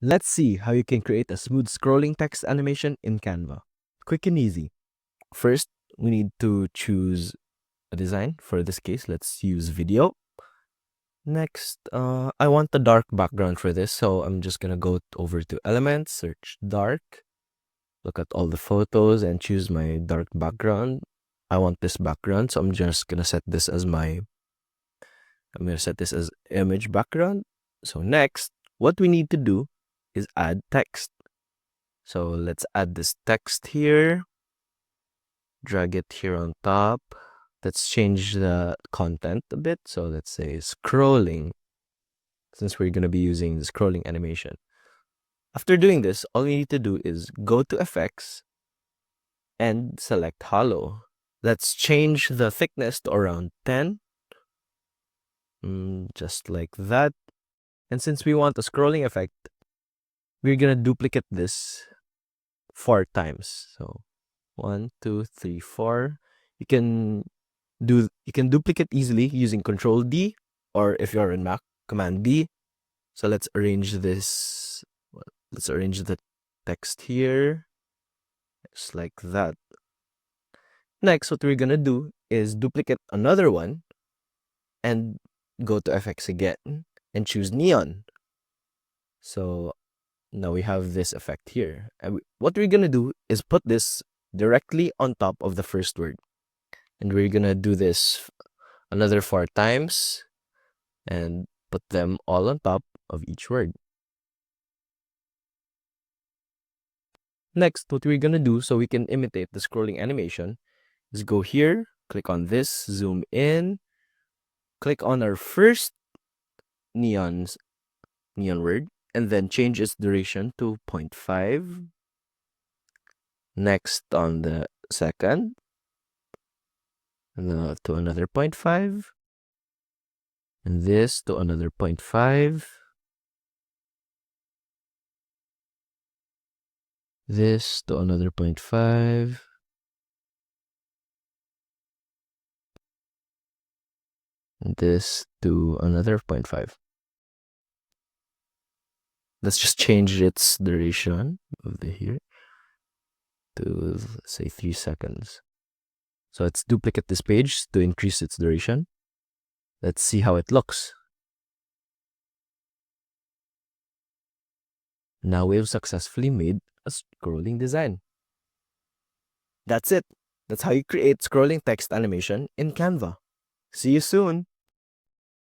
Let's see how you can create a smooth scrolling text animation in Canva. Quick and easy. First, we need to choose a design. For this case, let's use video. Next, I want the dark background for this, so I'm just gonna go over to Elements, search dark, look at all the photos, and choose my dark background. I want this background, so I'm just gonna set this as image background. So next, what we need to do is add text. So let's add this text here, drag it here on top. Let's change the content a bit. So let's say scrolling, since we're going to be using the scrolling animation. After doing this, all we need to do is go to Effects and select Hollow. Let's change the thickness to around 10, just like that. And since we want a scrolling effect, we're going to duplicate this 4 times. So 1, 2, 3, 4. You can duplicate easily using Control D, or if you're in Mac, Command D. So let's arrange this. Let's arrange the text here, just like that. Next, what we're gonna do is duplicate another one and go to FX again and choose neon. So now we have this effect here. And what we're gonna do is put this directly on top of the first word. And we're gonna do this another 4 times and put them all on top of each word. Next, what we're gonna do so we can imitate the scrolling animation is go here, click on this, zoom in, click on our first neon word, and then change its duration to 0.5. Next on the second, and to another 0.5, and this to another 0.5, this to another 0.5, and this to another 0.5. Let's just change its duration over here to, let's say, 3 seconds. So let's duplicate this page to increase its duration. Let's see how it looks. Now we've successfully made a scrolling design. That's it. That's how you create scrolling text animation in Canva. See you soon.